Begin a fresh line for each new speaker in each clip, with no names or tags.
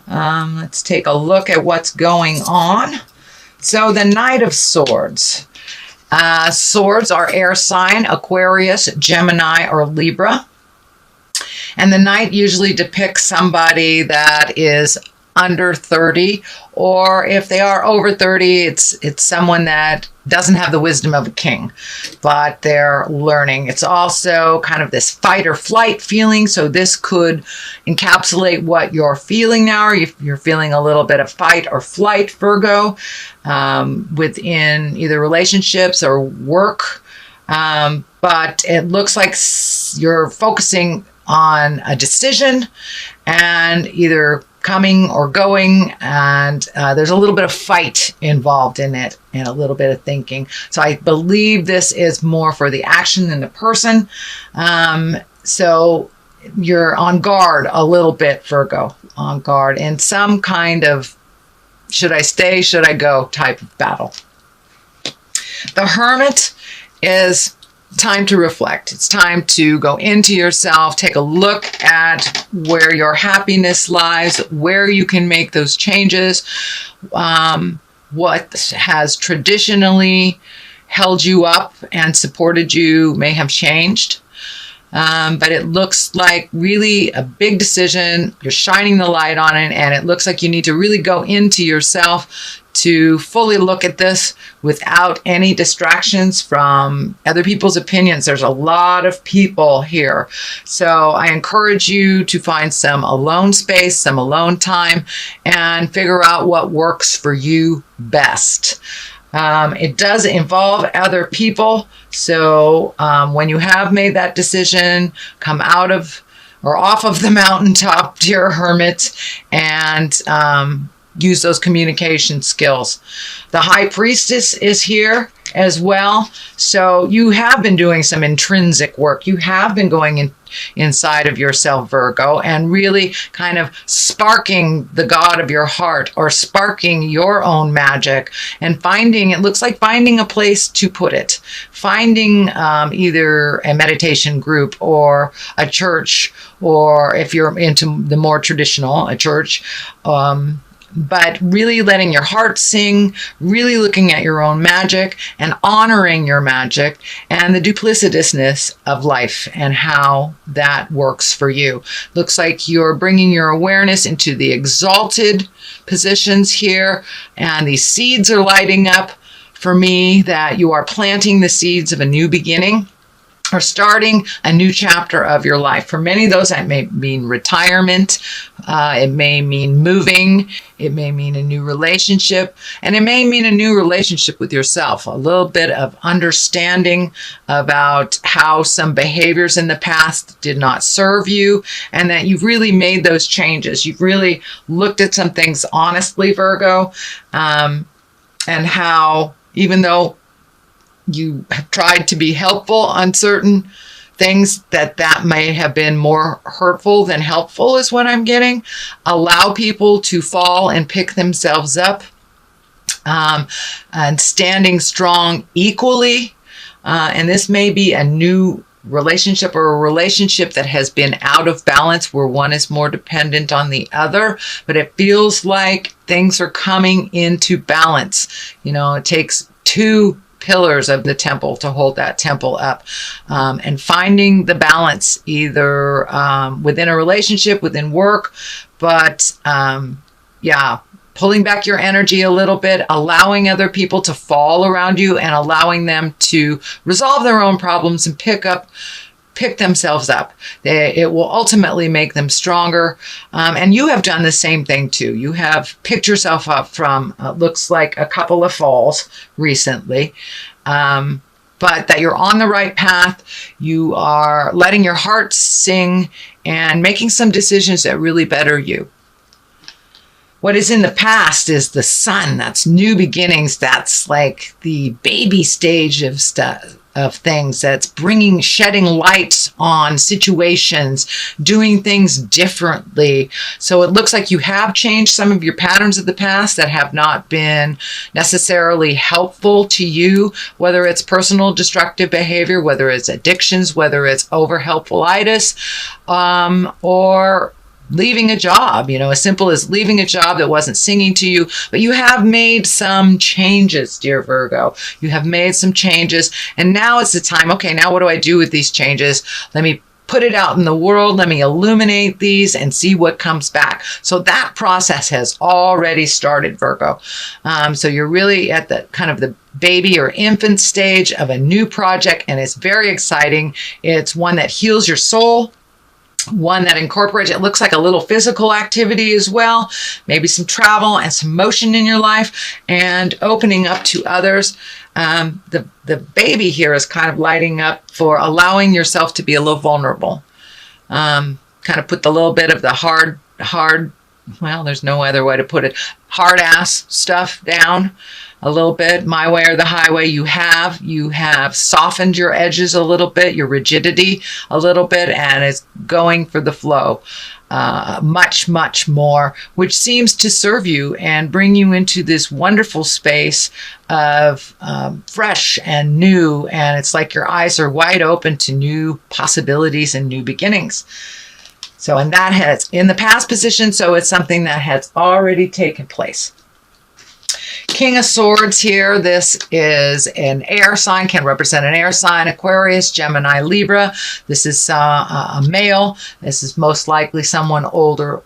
Let's take a look at what's going on. So the Knight of Swords. Swords are air sign, Aquarius, Gemini, or Libra. And the Knight usually depicts somebody that is under 30, or if they are over 30, it's someone that doesn't have the wisdom of a king, but they're learning. It's also kind of this fight or flight feeling. So this could encapsulate what you're feeling now. If you're feeling a little bit of fight or flight, Virgo, within either relationships or work. But it looks like you're focusing on a decision and either coming or going, and there's a little bit of fight involved in it and a little bit of thinking. So I believe this is more for the action than the person. So you're on guard a little bit, Virgo, on guard in some kind of should I stay, should I go type of battle. The Hermit is time to reflect. It's time to go into yourself, take a look at where your happiness lies, where you can make those changes, what has traditionally held you up and supported you may have changed. But it looks like really a big decision. You're shining the light on it, and it looks like you need to really go into yourself to fully look at this without any distractions from other people's opinions. There's a lot of people here. So I encourage you to find some alone space, some alone time, and figure out what works for you best. It does involve other people. So when you have made that decision, come out of or off of the mountaintop, dear Hermit, and use those communication skills. The High Priestess is here as well. So you have been doing some intrinsic work. You have been going inside of yourself, Virgo, and really kind of sparking the God of your heart or sparking your own magic and finding, it looks like finding a place to put it. Finding either a meditation group or a church, or if you're into the more traditional, a church, but really letting your heart sing, really looking at your own magic and honoring your magic and the duplicitousness of life and how that works for you. Looks like you're bringing your awareness into the exalted positions here, and these seeds are lighting up for me that you are planting the seeds of a new beginning or starting a new chapter of your life. For many of those, that may mean retirement. It may mean moving. It may mean a new relationship. And it may mean a new relationship with yourself. A little bit of understanding about how some behaviors in the past did not serve you, and that you've really made those changes. You've really looked at some things honestly, Virgo, and how even though you have tried to be helpful on certain things, that may have been more hurtful than helpful is what I'm getting. Allow people to fall and pick themselves up, and standing strong equally. And this may be a new relationship or a relationship that has been out of balance where one is more dependent on the other, but it feels like things are coming into balance. You know, it takes two pillars of the temple to hold that temple up, and finding the balance either within a relationship, within work, but pulling back your energy a little bit, allowing other people to fall around you and allowing them to resolve their own problems and pick themselves up. It will ultimately make them stronger. And you have done the same thing too. You have picked yourself up from, looks like a couple of falls recently, but that you're on the right path. You are letting your heart sing and making some decisions that really better you. What is in the past is the sun. That's new beginnings. That's like the baby stage of stuff, of things. That's shedding light on situations, doing things differently. So it looks like you have changed some of your patterns of the past that have not been necessarily helpful to you, whether it's personal destructive behavior, whether it's addictions, whether it's over helpfulitis, or leaving a job, as simple as leaving a job that wasn't singing to you, but you have made some changes, dear Virgo. You have made some changes, and now it's the time, okay, now what do I do with these changes? Let me put it out in the world. Let me illuminate these and see what comes back. So that process has already started, Virgo. So you're really at the kind of the baby or infant stage of a new project, and it's very exciting. It's one that heals your soul, one that incorporates, it looks like a little physical activity as well, maybe some travel and some motion in your life, and opening up to others. The baby here is kind of lighting up for allowing yourself to be a little vulnerable. Kind of put the little bit of the hard, well, there's no other way to put it, hard ass stuff down a little bit, my way or the highway. You have softened your edges a little bit, your rigidity a little bit, and it's going for the flow much, much more, which seems to serve you and bring you into this wonderful space of fresh and new, and it's like your eyes are wide open to new possibilities and new beginnings. So, and that has in the past position, so it's something that has already taken place. King of Swords here. This is an air sign, can represent an air sign, Aquarius, Gemini, Libra. This is a male. This is most likely someone older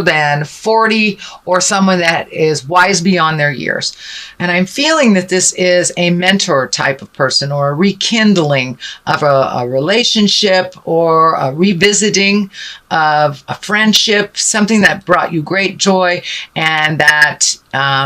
than 40, or someone that is wise beyond their years. And I'm feeling that this is a mentor type of person, or a rekindling of a relationship, or a revisiting of a friendship, something that brought you great joy, and that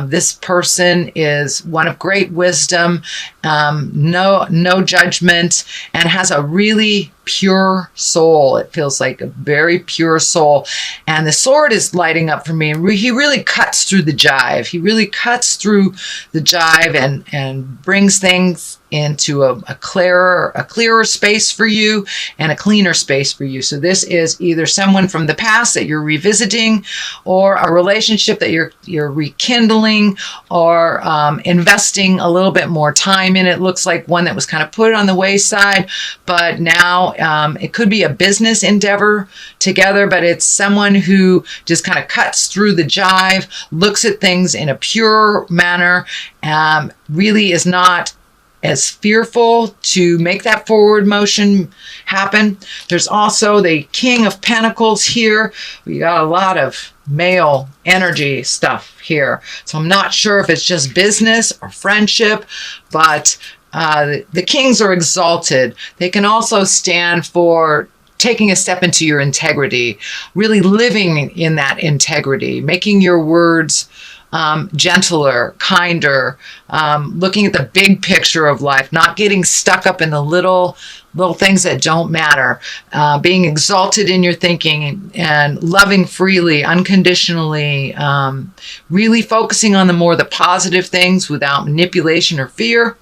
this person is one of great wisdom, no judgment, and has a really pure soul. It feels like a very pure soul. And the sword is lighting up for me. He really cuts through the jive. He really cuts through the jive and brings things into a clearer space for you, and a cleaner space for you. So this is either someone from the past that you're revisiting, or a relationship that you're rekindling, or investing a little bit more time in. It looks like one that was kind of put on the wayside, but now it could be a business endeavor together, but it's someone who just kind of cuts through the jive, looks at things in a pure manner, really is not as fearful to make that forward motion happen. There's also the King of Pentacles here. We got a lot of male energy stuff here. So I'm not sure if it's just business or friendship, but the kings are exalted. They can also stand for taking a step into your integrity, really living in that integrity, making your words gentler, kinder, looking at the big picture of life, not getting stuck up in the little things that don't matter, being exalted in your thinking and loving freely, unconditionally, really focusing on the positive things without manipulation or fear,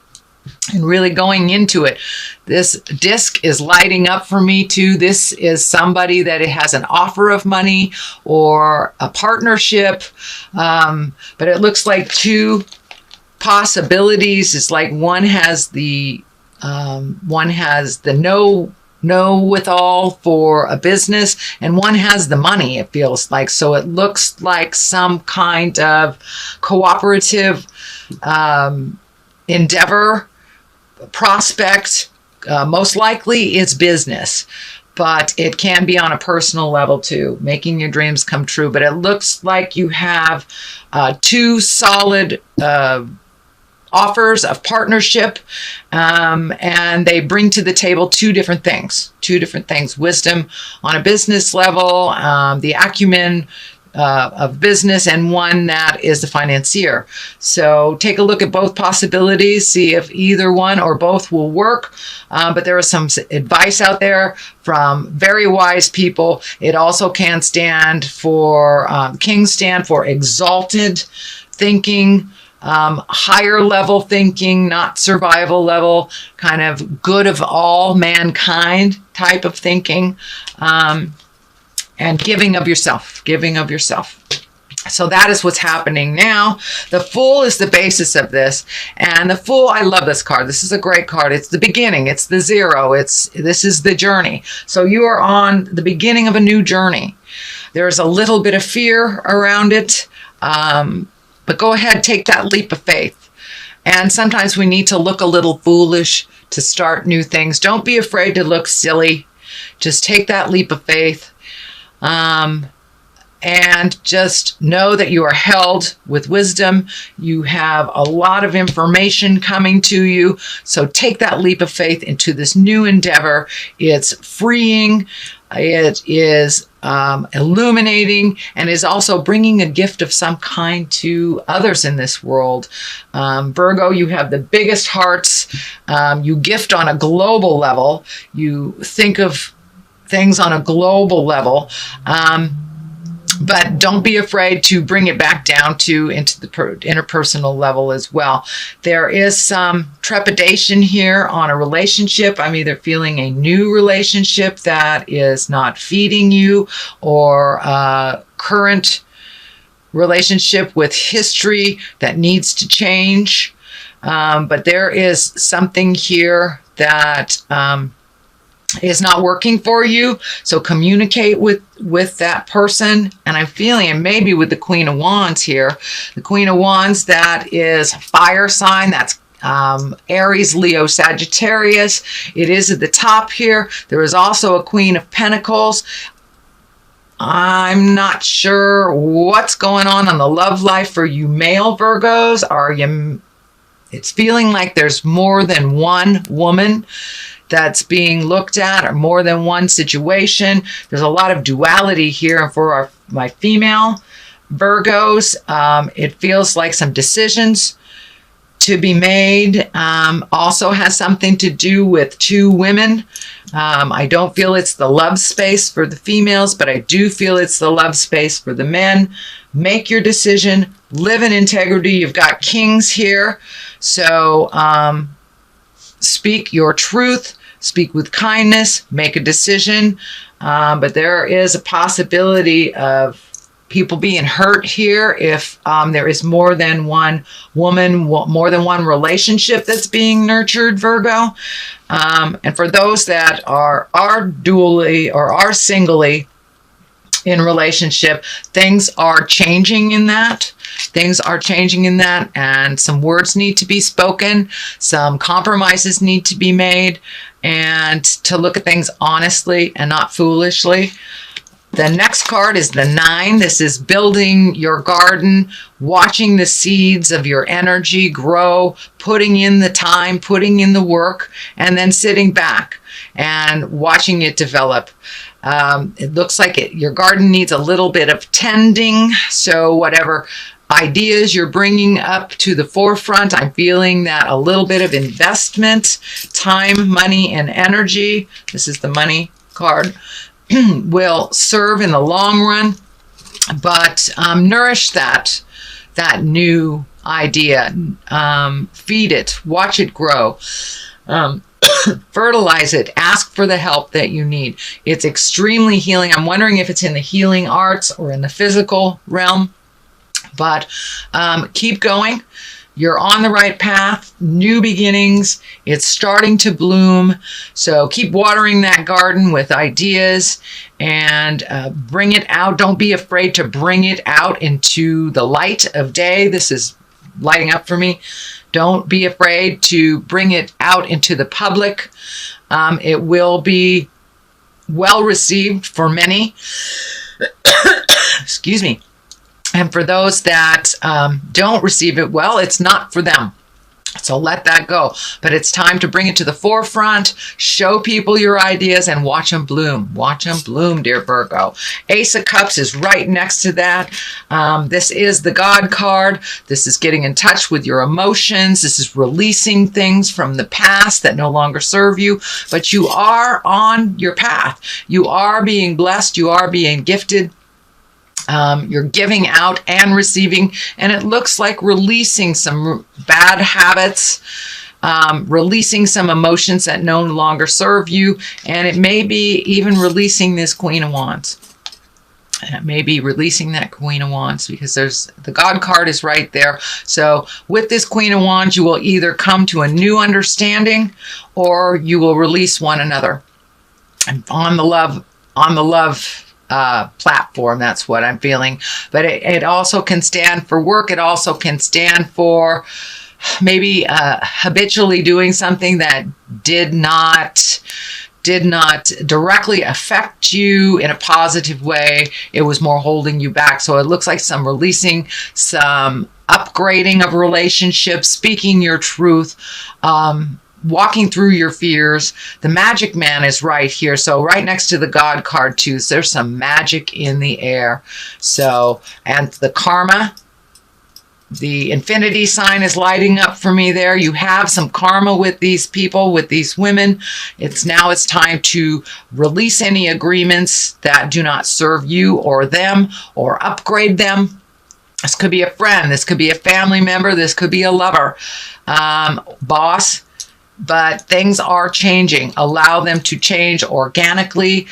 and really going into it. This disc is lighting up for me too. This is somebody that it has an offer of money or a partnership, but it looks like two possibilities. It's like one has the know with all for a business, and one has the money, it feels like. So it looks like some kind of cooperative endeavor, prospect. Most likely it's business, but it can be on a personal level too, making your dreams come true. But it looks like you have two solid offers of partnership, and they bring to the table two different things. Wisdom on a business level, the acumen of business, and one that is the financier. So take a look at both possibilities, see if either one or both will work. But there is some advice out there from very wise people. It also can stand for, kings stand for exalted thinking, higher level thinking, not survival level, kind of good of all mankind type of thinking. And giving of yourself. So that is what's happening now. The Fool is the basis of this. And the Fool, I love this card. This is a great card. It's the beginning. It's the zero. This is the journey. So you are on the beginning of a new journey. There's a little bit of fear around it, but go ahead, take that leap of faith. And sometimes we need to look a little foolish to start new things. Don't be afraid to look silly. Just take that leap of faith. And just know that you are held with wisdom. You have a lot of information coming to you. So take that leap of faith into this new endeavor. It's freeing. It is illuminating, and is also bringing a gift of some kind to others in this world. Virgo, you have the biggest hearts. You gift on a global level. You think of things on a global level. But don't be afraid to bring it back down into the interpersonal level as well. There is some trepidation here on a relationship. I'm either feeling a new relationship that is not feeding you, or a current relationship with history that needs to change. But there is something here that is not working for you. So communicate with that person. And I'm feeling, and maybe with the Queen of Wands here, the Queen of Wands, that is fire sign. That's Aries, Leo, Sagittarius. It is at the top here. There is also a Queen of Pentacles. I'm not sure what's going on in the love life for you male Virgos. It's feeling like there's more than one woman that's being looked at, or more than one situation. There's a lot of duality here for my female Virgos. It feels like some decisions to be made. Also has something to do with two women. I don't feel it's the love space for the females, but I do feel it's the love space for the men. Make your decision. Live in integrity. You've got kings here. So speak your truth. Speak with kindness, make a decision. But there is a possibility of people being hurt here if there is more than one woman, more than one relationship that's being nurtured, Virgo. And for those that are dually or are singly in relationship, things are changing in that. Things are changing in that, and some words need to be spoken. Some compromises need to be made, and to look at things honestly and not foolishly. The next card is the 9. This is building your garden, watching the seeds of your energy grow, putting in the time, putting in the work, and then sitting back and watching it develop. It looks like your garden needs a little bit of tending. So whatever ideas you're bringing up to the forefront, I'm feeling that a little bit of investment, time, money, and energy, this is the money card, will serve in the long run. But nourish that new idea. Feed it. Watch it grow. Fertilize it. Ask for the help that you need. It's extremely healing. I'm wondering if it's in the healing arts or in the physical realm. But keep going. You're on the right path. New beginnings. It's starting to bloom. So keep watering that garden with ideas and bring it out. Don't be afraid to bring it out into the light of day. This is lighting up for me. Don't be afraid to bring it out into the public. It will be well received for many. Excuse me. And for those that don't receive it well, it's not for them. So let that go. But it's time to bring it to the forefront, show people your ideas, and watch them bloom. Watch them bloom, dear Virgo. Ace of Cups is right next to that. This is the God card. This is getting in touch with your emotions. This is releasing things from the past that no longer serve you. But you are on your path. You are being blessed. You are being gifted. You're giving out and receiving, and it looks like releasing some bad habits, releasing some emotions that no longer serve you, and it may be even releasing this Queen of Wands. And it may be releasing that Queen of Wands, because the God card is right there. So with this Queen of Wands, you will either come to a new understanding, or you will release one another. And on the love platform. That's what I'm feeling. But it also can stand for work. It also can stand for maybe habitually doing something that did not directly affect you in a positive way. It was more holding you back. So it looks like some releasing, some upgrading of relationships, speaking your truth, walking through your fears. The magic man is right here. So right next to the God card too. So there's some magic in the air. So, and the karma, the infinity sign is lighting up for me there. You have some karma with these people, with these women. It's time to release any agreements that do not serve you or them, or upgrade them. This could be a friend. This could be a family member. This could be a lover, boss. But things are changing. Allow them to change organically.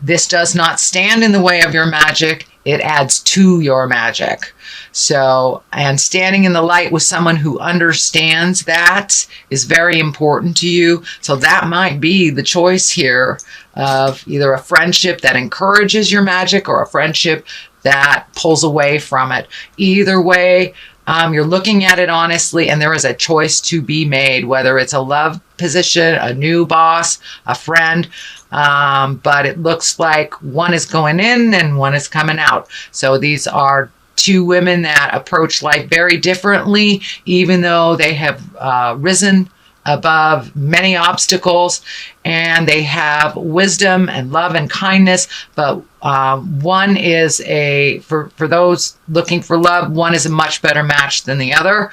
This does not stand in the way of your magic. It adds to your magic. So, and standing in the light with someone who understands that is very important to you. So that might be the choice here of either a friendship that encourages your magic or a friendship that pulls away from it. Either way, you're looking at it honestly, and there is a choice to be made, whether it's a love position, a new boss, a friend. But it looks like one is going in and one is coming out. So these are two women that approach life very differently, even though they have risen above many obstacles, and they have wisdom and love and kindness. But one is for those looking for love, one is a much better match than the other.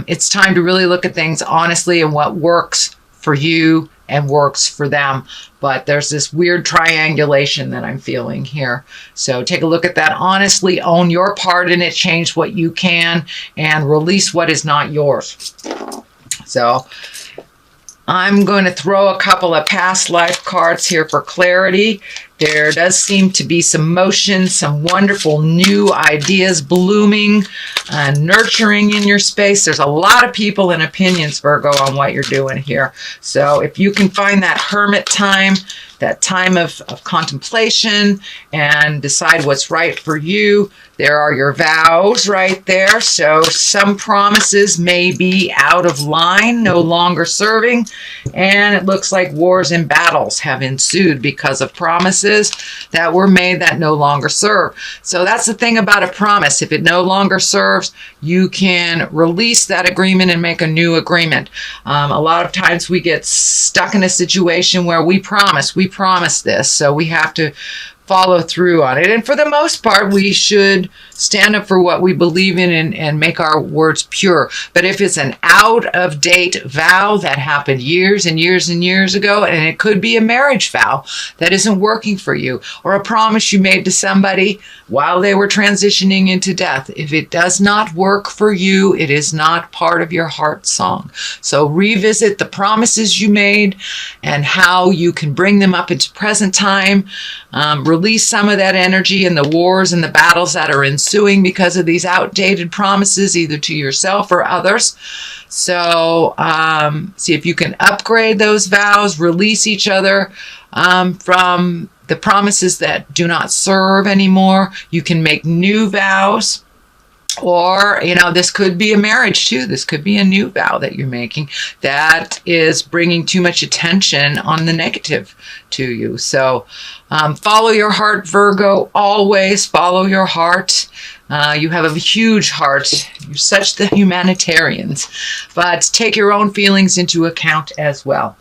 It's time to really look at things honestly and what works for you and works for them. But there's this weird triangulation that I'm feeling here. So take a look at that honestly, own your part in it, change what you can, and release what is not yours. So I'm going to throw a couple of past life cards here for clarity. There does seem to be some motion, some wonderful new ideas blooming and nurturing in your space. There's a lot of people and opinions, Virgo, on what you're doing here. So if you can find that hermit time, that time of contemplation, and decide what's right for you, there are your vows right there. So some promises may be out of line, no longer serving, and it looks like wars and battles have ensued because of promises that were made that no longer serve. So that's the thing about a promise. If it no longer serves, you can release that agreement and make a new agreement. A lot of times we get stuck in a situation where we promise this, so we have to follow through on it. And for the most part, we should stand up for what we believe in and make our words pure. But if it's an out-of-date vow that happened years and years and years ago, and it could be a marriage vow that isn't working for you, or a promise you made to somebody while they were transitioning into death, if it does not work for you, it is not part of your heart song. So revisit the promises you made and how you can bring them up into present time. Release some of that energy in the wars and the battles that are ensuing because of these outdated promises, either to yourself or others. So see if you can upgrade those vows, release each other from the promises that do not serve anymore. You can make new vows. Or, this could be a marriage too. This could be a new vow that you're making that is bringing too much attention on the negative to you. So follow your heart, Virgo. Always follow your heart. You have a huge heart. You're such the humanitarians. But take your own feelings into account as well.